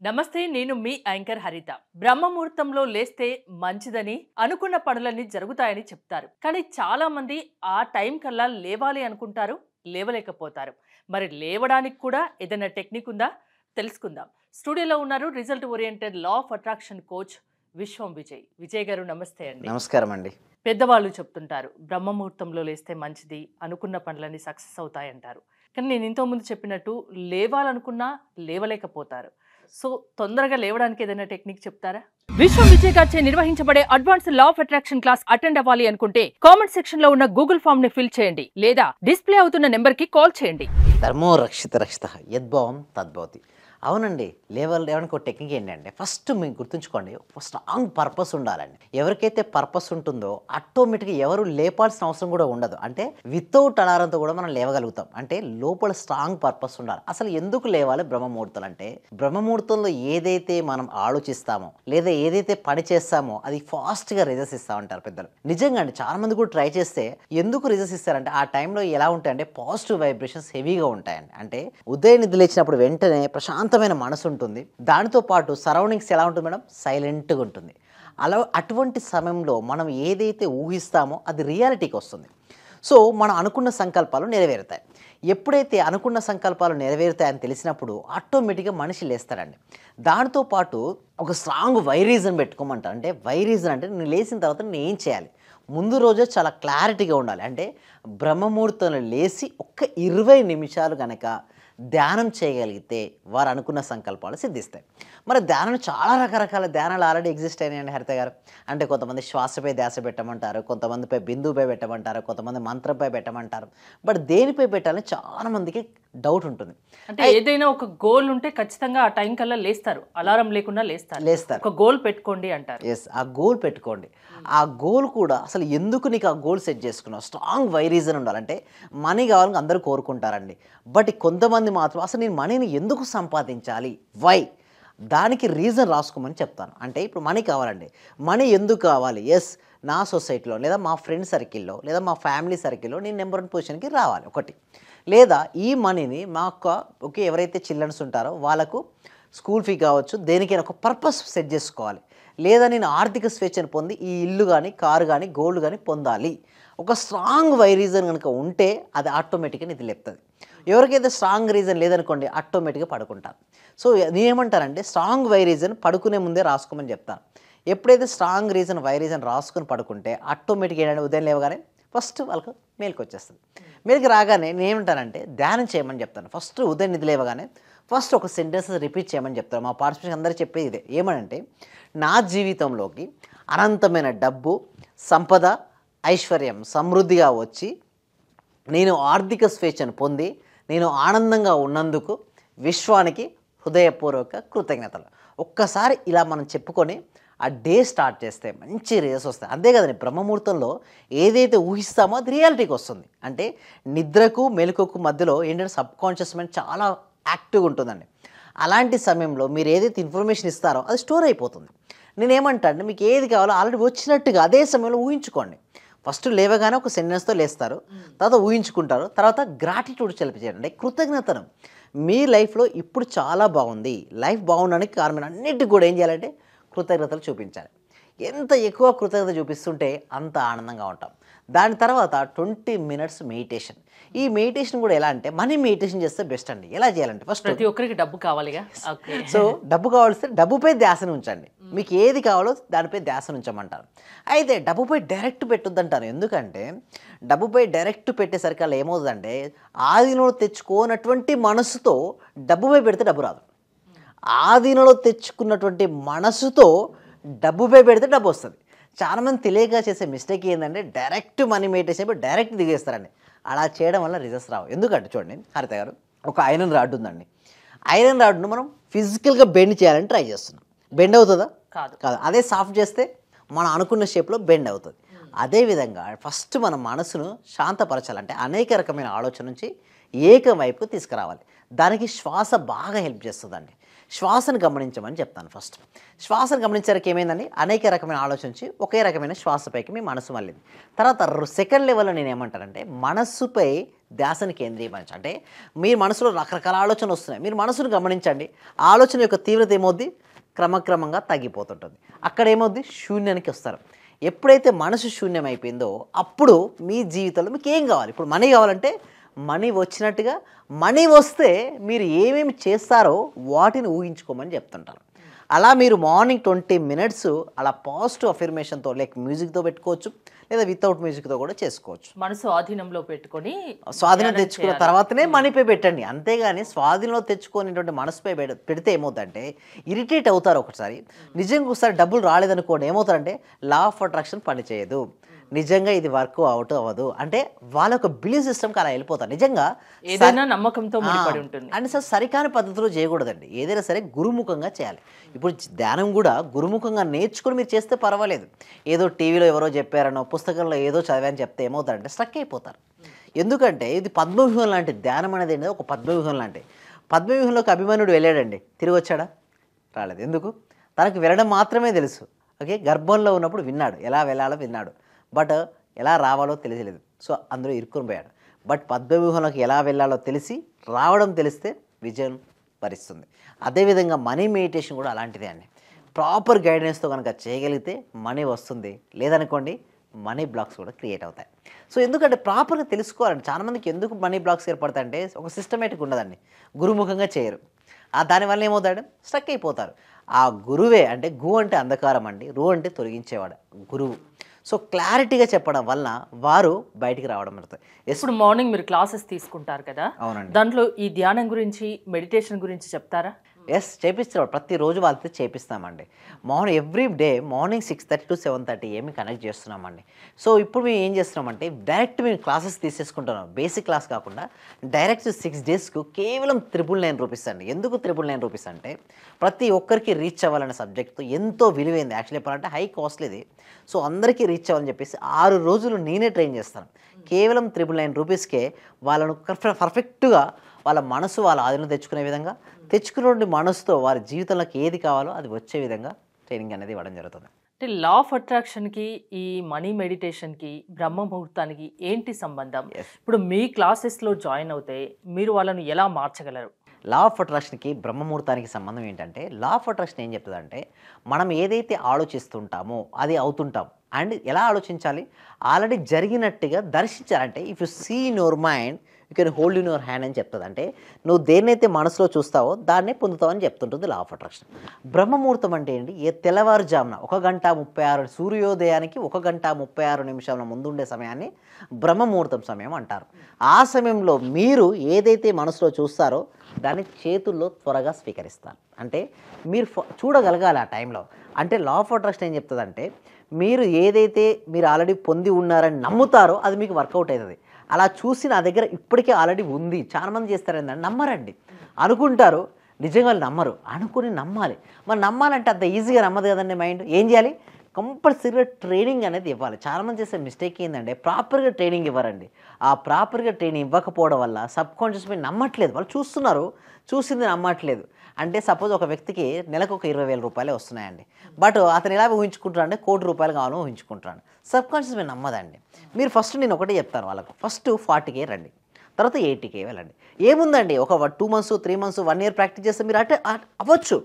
నమస్తే నేను మీ యాంకర్ హరిత. బ్రహ్మముహూర్తంలో లేస్తే మంచిదని అనుకున్న పనులన్నీ జరుగుతాయని చెప్తారు. కానీ చాలా మంది ఆ టైం కల్లా లేవాలి అనుకుంటారు, లేవలేకపోతారు. మరి లేవడానికి కూడా ఏదైనా టెక్నిక్ ఉందా? తెలుసుకుందాం. స్టూడియోలో ఉన్నారు result oriented law of attraction coach విశ్వం విజయ్. విజయ్ గారు నమస్తే అండి. నమస్కారం అండి. పెద్దవాళ్ళు చెప్తుంటారు బ్రహ్మముహూర్తంలో లేస్తే మంచిది, అనుకున్న పనులన్నీ సక్సెస్ అవుతాయంటారు. కానీ నేను ఇంతకుముందు చెప్పినట్టు లేవాలనుకున్నా లేవలేకపోతారు. సో తొందరగా లేవడానికి ఏదైనా టెక్నిక్ చెప్తారా? విశ్వం విజయ్ గారిచే నిర్వహించబడే advance law of attraction class attend అవ్వాలి అనుకుంటే కామెంట్ సెక్షన్ లో ఉన్న గూగుల్ ఫామ్ ని ఫిల్ చేయండి లేదా డిస్ప్లే అవుతున్న నెంబర్ కి కాల్ చేయండి. ధర్మో రక్షిత రక్షిత యద్భావం తద్భవతి. అవునండి, లేవడానికి ఒక టెక్నిక్ ఏంటంటే ఫస్ట్ మీరు గుర్తుంచుకోండి, స్ట్రాంగ్ పర్పస్ ఉండాలండి. ఎవరికైతే పర్పస్ ఉంటుందో ఆటోమేటిక్గా ఎవరు లేపాల్సిన అవసరం కూడా ఉండదు. అంటే వితౌట్ అలారంతో కూడా మనం లేవగలుగుతాం. అంటే లోపల స్ట్రాంగ్ పర్పస్ ఉండాలి. అసలు ఎందుకు లేవాలి బ్రహ్మముహూర్తాలు అంటే, బ్రహ్మముహూర్తంలో ఏదైతే మనం ఆలోచిస్తామో లేదా ఏదైతే పని చేస్తామో అది ఫాస్ట్గా రిజల్ట్స్ ఇస్తా ఉంటారు పెద్దలు. నిజంగా అండి, చాలా మంది కూడా ట్రై చేస్తే ఎందుకు రిజల్ట్స్ ఇస్తారంటే ఆ టైంలో ఎలా ఉంటాయంటే పాజిటివ్ వైబ్రేషన్స్ హెవీగా ఉంటాయండి. అంటే ఉదయం నిద్ర లేచినప్పుడు వెంటనే ప్రశాంతమైన మనసు ఉంటుంది. దానితో పాటు సరౌండింగ్స్ ఎలా ఉంటుంది మేడం? సైలెంట్గా ఉంటుంది. అటువంటి సమయంలో మనం ఏదైతే ఊహిస్తామో అది రియాలిటీకి వస్తుంది. సో మనం అనుకున్న సంకల్పాలు నెరవేరుతాయి. ఎప్పుడైతే అనుకున్న సంకల్పాలు నెరవేరుతాయని తెలిసినప్పుడు ఆటోమేటిక్గా మనిషి లేస్తాడండి. దానితో పాటు ఒక స్ట్రాంగ్ వై రీజన్ పెట్టుకోమంటారు. అంటే వై రీజన్ అంటే నేను లేచిన తర్వాత నేను ఏం చేయాలి, ముందు రోజే చాలా క్లారిటీగా ఉండాలి. అంటే బ్రహ్మముహూర్తంలో లేచి ఒక్క 20 నిమిషాలు కనుక ధ్యానం చేయగలిగితే వారు అనుకున్న సంకల్పాలు సిద్ధిస్తాయి. మరి ధ్యానం చాలా రకరకాల ధ్యానాలు ఆల్రెడీ ఎగ్జిస్ట్ అయినాయండి హరిత గారు. అంటే కొంతమంది శ్వాసపై ధ్యాస పెట్టమంటారు, కొంతమందిపై బిందువుపై పెట్టమంటారు, కొంతమంది మంత్రంపై పెట్టమంటారు. బట్ దేనిపై పెట్టాలని చాలా మందికి డౌట్ ఉంటుంది. అంటే ఏదైనా ఒక గోల్ ఉంటే ఖచ్చితంగా ఆ టైం కల్లా లేస్తారు, అలారం లేకుండా లేస్తారు. ఒక గోల్ పెట్టుకోండి అంటారు. ఎస్, ఆ గోల్ పెట్టుకోండి. ఆ గోల్ కూడా అసలు ఎందుకు నీకు ఆ గోల్ సెట్ చేసుకున్నావు, స్ట్రాంగ్ వై రీజన్ ఉండాలంటే మనీ కావాలని అందరూ కోరుకుంటారండి. బట్ కొంతమంది మాత్రం అసలు నేను మనీని ఎందుకు సంపాదించాలి, వై, దానికి రీజన్ రాసుకోమని చెప్తాను. అంటే ఇప్పుడు మనీ కావాలండి, మనీ ఎందుకు కావాలి? ఎస్, నా సొసైటీలో లేదా మా ఫ్రెండ్ సర్కిల్లో లేదా మా ఫ్యామిలీ సర్కిల్లో నేను నెంబర్ 1 పొజిషన్కి రావాలి ఒకటి. లేదా ఈ మనీని మా ఎవరైతే చిల్డ్రన్స్ ఉంటారో వాళ్ళకు స్కూల్ ఫీ కావచ్చు, దేనికైనా ఒక పర్పస్ సెట్ చేసుకోవాలి. లేదా నేను ఆర్థిక స్వేచ్ఛను పొంది ఈ ఇల్లు కానీ కారు కానీ గోల్డ్ కానీ పొందాలి. ఒక స్ట్రాంగ్ వై రీజన్ కనుక ఉంటే అది ఆటోమేటిక్గా నిధి లేపుతుంది. ఎవరికైతే స్ట్రాంగ్ రీజన్ లేదనుకోండి ఆటోమేటిక్గా పడుకుంటారు. సో నేనేమంటానంటే స్ట్రాంగ్ వై రీజన్ పడుకునే ముందే రాసుకోమని చెప్తాను. ఎప్పుడైతే స్ట్రాంగ్ రీజన్ వై రీజన్ రాసుకొని పడుకుంటే ఆటోమేటిక్గా ఏంటంటే ఉదయం లేవగానే ఫస్ట్ వాళ్ళకు మేలుకు వచ్చేస్తుంది. మేలుకి రాగానే నేనేమంటానంటే ధ్యానం చేయమని చెప్తాను. ఫస్ట్ ఉదయం నిధి లేవగానే ఫస్ట్ ఒక సెంటెన్సెస్ రిపీట్ చేయమని చెప్తాను. మా పార్టిసిపేషన్ అందరూ చెప్పేది ఇదే, ఏమనంటే నా జీవితంలోకి అనంతమైన డబ్బు, సంపద, ఐశ్వర్యం సమృద్ధిగా వచ్చి నేను ఆర్థిక స్వేచ్ఛను పొంది నేను ఆనందంగా ఉన్నందుకు విశ్వానికి హృదయపూర్వక కృతజ్ఞతలు. ఒక్కసారి ఇలా మనం చెప్పుకొని ఆ డే స్టార్ట్ చేస్తే మంచి రిజల్ట్స్ వస్తాయి. అంతే కదండి, బ్రహ్మముహూర్తంలో ఏదైతే ఊహిస్తామో అది రియాలిటీకి వస్తుంది. అంటే నిద్రకు మెలకువకు మధ్యలో ఏంటంటే సబ్ కాన్షియస్ మైండ్ చాలా యాక్టివ్గా ఉంటుందండి. అలాంటి సమయంలో మీరు ఏదైతే ఇన్ఫర్మేషన్ ఇస్తారో అది స్టోర్ అయిపోతుంది. నేనేమంటా అంటే మీకు ఏది కావాలో ఆల్రెడీ వచ్చినట్టుగా అదే సమయంలో ఊహించుకోండి. ఫస్ట్ లేవగానే ఒక సెంటెన్స్తో లేస్తారు, తర్వాత ఊహించుకుంటారు, తర్వాత గ్రాటిట్యూడ్ చేయండి, కృతజ్ఞతను. మీ లైఫ్లో ఇప్పుడు చాలా బాగుంది, లైఫ్ బాగుండడానికి కారణం అన్నిటికీ కూడా ఏం చేయాలంటే కృతజ్ఞతలు చూపించాలి. ఎంత ఎక్కువ కృతజ్ఞత చూపిస్తుంటే అంత ఆనందంగా ఉంటాం. దాని తర్వాత 20 మినిట్స్ మెడిటేషన్. ఈ మెడిటేషన్ కూడా ఎలా అంటే మనీ మెడిటేషన్ చేస్తే బెస్ట్ అండి. ఎలా చేయాలంటే ఫస్ట్ ప్రతి ఒక్కరికి డబ్బు కావాలిగా. సో డబ్బు కావాల్సి డబ్బుపై ధ్యాసను ఉంచండి. మీకు ఏది కావాలో దానిపై ధ్యాసను ఉంచమంటారు. అయితే డబ్బుపై డైరెక్ట్ పెట్టొద్దంటారు. ఎందుకంటే డబ్బుపై డైరెక్ట్ పెట్టేసరికి అలా ఏమవుతుందంటే ఆధీనంలో తెచ్చుకోనటువంటి మనసుతో డబ్బుపై పెడితే డబ్బు రాదు. ఆధీనంలో తెచ్చుకున్నటువంటి మనసుతో డబ్బుపై పెడితే డబ్బు వస్తుంది. చాలామంది తెలియక చేసే మిస్టేక్ ఏంటంటే డైరెక్ట్ మనీ మెడిటేషన్ అయిపోయి డైరెక్ట్ దిగేస్తారండి. అలా చేయడం వల్ల రిజల్ట్స్ రావు. ఎందుకంటే చూడండి హరిత గారు, ఒక ఐరన్ రాడ్ ఉందండి. ఐరన్ రాడ్ను మనం ఫిజికల్గా బెండ్ చేయాలని ట్రై చేస్తున్నాం. బెండ్ అవుతుందా? కాదు. అదే సాఫ్ట్ చేస్తే మనం అనుకున్న షేప్లో బెండ్ అవుతుంది. అదేవిధంగా ఫస్ట్ మన మనసును శాంతపరచాలంటే అనేక రకమైన ఆలోచన నుంచి ఏకవైపు తీసుకురావాలి. దానికి శ్వాస బాగా హెల్ప్ చేస్తుందండి. శ్వాసను గమనించమని చెప్తాను. ఫస్ట్ శ్వాసను గమనించడానికి ఏమైందండి, అనేక రకమైన ఆలోచించి ఒకే రకమైన శ్వాసపైకి మీ మనసు మళ్ళింది. తర్వాత సెకండ్ లెవెల్లో నేను ఏమంటానంటే మనస్సుపై ధ్యాసని కేంద్రీకరించండి. అంటే మీ మనసులో రకరకాల ఆలోచనలు వస్తున్నాయి, మీరు మనసును గమనించండి. ఆలోచన యొక్క తీవ్రత ఏమవుద్ది, క్రమక్రమంగా తగ్గిపోతుంటుంది. అక్కడ ఏమవుద్ది, శూన్యానికి వస్తారు. ఎప్పుడైతే మనసు శూన్యం అయిపోయిందో అప్పుడు మీ జీవితంలో మీకు ఏం కావాలి, ఇప్పుడు మనీ కావాలంటే మనీ వచ్చినట్టుగా, మనీ వస్తే మీరు ఏమేమి చేస్తారో వాటిని ఊహించుకోమని చెప్తుంటారు. అలా మీరు మార్నింగ్ 20 minutes అలా పాజిటివ్ అఫర్మేషన్తో లైక్ మ్యూజిక్తో పెట్టుకోవచ్చు, లేదా వితౌట్ మ్యూజిక్తో కూడా చేసుకోవచ్చు. మనసు ఆధీనంలో పెట్టుకొని స్వాధీనం తెచ్చుకున్న తర్వాతనే మనీపై పెట్టండి. అంతేగాని స్వాధీనంలో తెచ్చుకునేటువంటి మనసుపై పెడితే ఏమవుతుందంటే ఇరిటేట్ అవుతారు. ఒకసారి నిజంగా ఒకసారి డబ్బులు రాలేదనుకోండి, ఏమవుతారంటే లా ఆఫ్ అట్రాక్షన్ పనిచేయదు, నిజంగా ఇది వర్క్ అవుట్ అవ్వదు, అంటే వాళ్ళ ఒక బిలీఫ్ సిస్టమ్కి అలా వెళ్ళిపోతారు. నిజంగా ఏదైనా నమ్మకంతో ముడిపడి ఉంటుంది. అండ్ సార్ సరికాని పద్ధతిలో చేయకూడదండి, ఏదైనా సరే గురుముఖంగా చేయాలి. ఇప్పుడు ధ్యానం కూడా గురుముఖంగా నేర్చుకుని మీరు చేస్తే పర్వాలేదు. ఏదో టీవీలో ఎవరో చెప్పారనో పుస్తకంలో ఏదో చదివాని చెప్తే ఏమవుతారంటే స్ట్రక్ అయిపోతారు. ఎందుకంటే ఇది పద్మవ్యూహం లాంటి ధ్యానం అనేది ఏంటంటే ఒక పద్మవ్యూహం లాంటి. పద్మవ్యూహంలోకి అభిమన్యుడు వెళ్ళాడండి, తిరిగి వచ్చాడా, రాలేదు. ఎందుకు, తనకు వెళ్ళడం మాత్రమే తెలుసు. ఓకే, గర్భంలో ఉన్నప్పుడు విన్నాడు, ఎలా వెళ్ళాలో విన్నాడు, బట్ ఎలా రావాలో తెలియలేదు. సో అందులో ఇరుక్కుని పోయాడు. బట్ పద్మవ్యూహంలోకి ఎలా వెళ్ళాలో తెలిసి రావడం తెలిస్తే విజయం వరిస్తుంది. అదేవిధంగా మనీ మెడిటేషన్ కూడా అలాంటిదే అండి. ప్రాపర్ గైడెన్స్తో కనుక చేయగలిగితే మనీ వస్తుంది, లేదనుకోండి మనీ బ్లాక్స్ కూడా క్రియేట్ అవుతాయి. సో ఎందుకంటే ప్రాపర్గా తెలుసుకోవాలండి. చాలామందికి ఎందుకు మనీ బ్లాక్స్ ఏర్పడతాయంటే ఒక సిస్టమేటిక్ ఉండదండి, గురుముఖంగా చేయరు. దానివల్ల ఏమవుతాడు, స్ట్రక్ అయిపోతారు. ఆ గురువే అంటే గు అంటే అంధకారం అండి, రు అంటే తొలగించేవాడు గురువు. సో క్లారిటీగా చెప్పడం వల్ల వారు బయటికి రావడం జరుగుతుంది. ఇప్పుడు మార్నింగ్ మీరు క్లాసెస్ తీసుకుంటారు కదా, అవునండి, దాంట్లో ఈ ధ్యానం గురించి మెడిటేషన్ గురించి చెప్తారా? ఎస్, చేపిస్తాం. ప్రతిరోజు వాళ్ళతో చేపిస్తామండి. Morning every day morning 6:30 to 7:30 ఏమి కనెక్ట్ చేస్తున్నామండి. సో ఇప్పుడు మేము ఏం చేస్తున్నామంటే డైరెక్ట్ మేము క్లాసెస్ తీసేసుకుంటున్నాం. బేసిక్ క్లాస్ కాకుండా డైరెక్ట్ 6 daysకు కేవలం 999 రూపీస్ అండి. ఎందుకు 999 రూపీస్ అంటే ప్రతి ఒక్కరికి రీచ్ అవ్వాలనే సబ్జెక్ట్తో ఎంతో విలువైంది. యాక్చువల్లీ చెప్పాలంటే హై కాస్ట్లీది. సో అందరికీ రీచ్ అవ్వాలని చెప్పేసి 6 రోజులు నేనే ట్రైన్ చేస్తాను. కేవలం 999 రూపీస్కే వాళ్ళను పర్ఫెక్ట్గా వాళ్ళ మనసు వాళ్ళ ఆధీనం తెచ్చుకునే విధంగా, తెచ్చుకునే మనసుతో వారి జీవితంలోకి ఏది కావాలో అది వచ్చే విధంగా ట్రైనింగ్ అనేది ఇవ్వడం జరుగుతుంది. అంటే లా ఆఫ్ అట్రాక్షన్కి ఈ మనీ మెడిటేషన్కి బ్రహ్మ ముహూర్తానికి ఏంటి సంబంధం? ఇప్పుడు మీ క్లాసెస్లో జాయిన్ అవుతే మీరు వాళ్ళను ఎలా మార్చగలరు? లా ఆఫ్ అట్రాక్షన్కి బ్రహ్మముహూర్తానికి సంబంధం ఏంటంటే, లా ఆఫ్ అట్రాక్షన్ ఏం చెప్తుందంటే మనం ఏదైతే ఆలోచిస్తుంటామో అది అవుతుంటాం. అండ్ ఎలా ఆలోచించాలి, ఆల్రెడీ జరిగినట్టుగా దర్శించాలంటే if you see in your mind you can hold in your hand అని చెప్తుంది. అంటే నువ్వు దేన్నైతే మనసులో చూస్తావో దాన్నే పొందుతావు అని చెప్తుంటుంది లా ఆఫ్ అట్రాక్షన్. బ్రహ్మముహూర్తం అంటే ఏంటి, తెల్లవారుజామున 1:36 సూర్యోదయానికి 1:36 ముందుండే సమయాన్ని బ్రహ్మముహూర్తం సమయం అంటారు. ఆ సమయంలో మీరు ఏదైతే మనసులో చూస్తారో దాన్ని చేతుల్లో త్వరగా స్వీకరిస్తారు. అంటే మీరు చూడగలగాలి ఆ టైంలో. అంటే లా ఆఫ్ అట్రాక్షన్ ఏం చెప్తుందంటే మీరు ఏదైతే మీరు ఆల్రెడీ పొంది ఉన్నారని నమ్ముతారో అది మీకు వర్కౌట్ అవుతుంది. అలా చూసి నా దగ్గర ఇప్పటికే ఆల్రెడీ ఉంది. చాలామంది చేస్తారు ఏంటంటే నమ్మరండి, అనుకుంటారు, నిజంగా నమ్మరు. అనుకుని నమ్మాలి. మరి నమ్మాలంటే అంత ఈజీగా నమ్మదు కదండి మైండ్. ఏం చేయాలి, కంపల్సరీగా ట్రైనింగ్ అనేది ఇవ్వాలి. చాలామంది చేసే మిస్టేక్ ఏంటంటే ప్రాపర్గా ట్రైనింగ్ ఇవ్వరండి. ఆ ప్రాపర్గా ట్రైనింగ్ ఇవ్వకపోవడం వల్ల సబ్ కాన్షియస్ మైండ్ నమ్మట్లేదు. వాళ్ళు చూస్తున్నారు, చూసింది నమ్మట్లేదు. అంటే సపోజ్ ఒక వ్యక్తికి నెలకు ఒక 20,000 రూపాయలే వస్తున్నాయండి. బట్ అతను ఎలా ఊహించుకుంటాడు అంటే 1 కోటి రూపాయలు కావాలని ఊహించుకుంటాడు. సబ్ కాన్షియస్ మైండ్ నమ్మదండి. మీరు ఫస్ట్ నేను ఒకటే చెప్తాను వాళ్ళకు, ఫస్ట్ 40K రండి, తర్వాత 80K వెళ్ళండి. ఏముందండి, ఒక 2 months 3 months 1 year ప్రాక్టీస్ చేస్తే మీరు అంటే అవ్వచ్చు.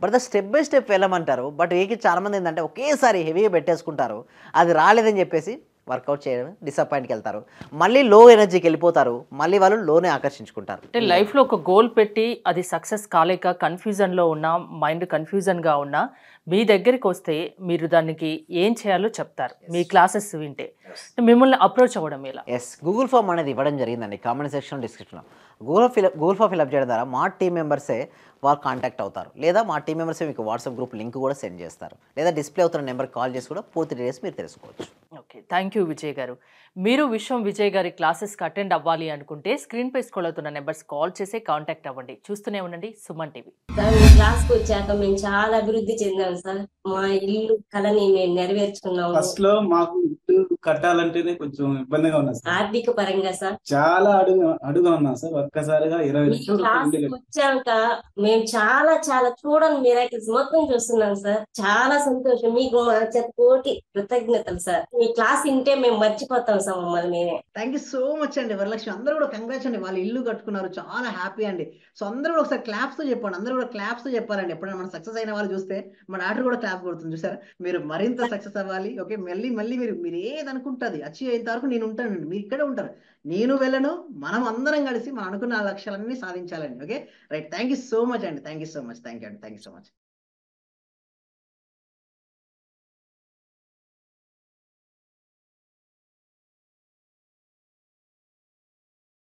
బట్ స్టెప్ బై స్టెప్ వెళ్ళమంటారు. బట్ చాలామంది ఏంటంటే ఒకేసారి హెవీగా పెట్టేసుకుంటారు, అది రాలేదని చెప్పేసి వర్కౌట్ చేయడం డిసప్పాయింట్కి వెళ్తారు, మళ్ళీ లో ఎనర్జీకి వెళ్ళిపోతారు, మళ్ళీ వాళ్ళు లోనే ఆకర్షించుకుంటారు. అంటే లైఫ్లో ఒక గోల్ పెట్టి అది సక్సెస్ కాలేక కన్ఫ్యూజన్లో ఉన్నా, మైండ్ కన్ఫ్యూజన్గా ఉన్నా మీ దగ్గరికి వస్తే మీరు దానికి ఏం చేయాలో చెప్తారు మీ క్లాసెస్ వింటే. మిమ్మల్ని అప్రోచ్ అవ్వడం ఎలా? ఎస్, గూగుల్ ఫామ్ అనేది ఇవ్వడం జరిగిందండి కామెంట్ సెక్షన్ డిస్క్రిప్షన్లో. గూగుల్ ఫామ్ ఫిల్అప్ చేయడం ద్వారా మా టీం మెంబర్సే వారు కాంటాక్ట్ అవుతారు, లేదా మా టీం మెంబర్సే మీకు వాట్సాప్ గ్రూప్ లింక్ కూడా సెండ్ చేస్తారు, లేదా డిస్ప్లే అవుతున్న నెంబర్కి కాల్ చేసి కూడా పూర్తి డీటెయిల్స్ మీరు తెలుసుకోవచ్చు. ఓకే, థ్యాంక్ యూ విజయ్ గారు. మీరు విశ్వం విజయ్ గారి క్లాసెస్కి అటెండ్ అవ్వాలి అనుకుంటే స్క్రీన్ పై స్క్రోల్ అవుతున్న నెంబర్స్ కాల్ చేసి కాంటాక్ట్ అవ్వండి. చూస్తూనే ఉండండి సుమన్ టీవీ. క్లాస్కి వచ్చాక మేము చాలా అభివృద్ధి చెందాం సార్. మా ఇల్లు కళని మేము నెరవేర్చుకున్నాము. ఫస్ట్ లో మాకు ఇల్లు కట్టాలంటేనే కొంచెం ఇబ్బందిగా ఉన్నా సార్. ఆర్థిక పరంగా సార్ చాలా అడుగా ఉన్నా సార్. ఒక్కసారిగా 20 మీ లక్షలు క్లాస్ ఇల్లు వచ్చాక మేము చాలా చాలా చూడని మిరాకిల్స్ మొత్తం చూస్తున్నాం సార్. చాలా సంతోషం. మీకు మా చేత కోటి కృతజ్ఞతలు సార్. మీ క్లాస్ వింటే మేము మర్చిపోతాం సార్ మమ్మల్ని మేమే. థ్యాంక్ యూ సో మచ్ అండి వరలక్ష్మి. అందరూ కూడా కంగ్రాట్స్ అండి, వాళ్ళు ఇల్లు కట్టుకున్నారు, చాలా హ్యాపీ అండి. సో అందరూ కూడా ఒకసారి క్లాప్స్ తో చెప్పండి, అందరూ కూడా క్లాప్స్ తో చెప్పాలండి. ఎప్పుడైనా మనం సక్సెస్ అయిన వాళ్ళు చూస్తే మన డాక్టర్ కూడా క్లాప్ కొడుతుంది చూసారా. మీరు మరింత సక్సెస్ అవ్వాలి. ఓకే, మళ్ళీ మళ్ళీ మీరు ఏది అనుకుంటుంది అచీవ్ అయ్యేంత వరకు నేను ఉంటానండి, మీరు ఇక్కడే ఉంటారు, నేను వెళ్ళను, మనం అందరం కలిసి మనం అనుకున్న ఆ లక్ష్యాలన్నీ సాధించాలండి. Okay right, thank you so much అండి, thank you so much, thank you అండి, థ్యాంక్ యూ సో మచ్.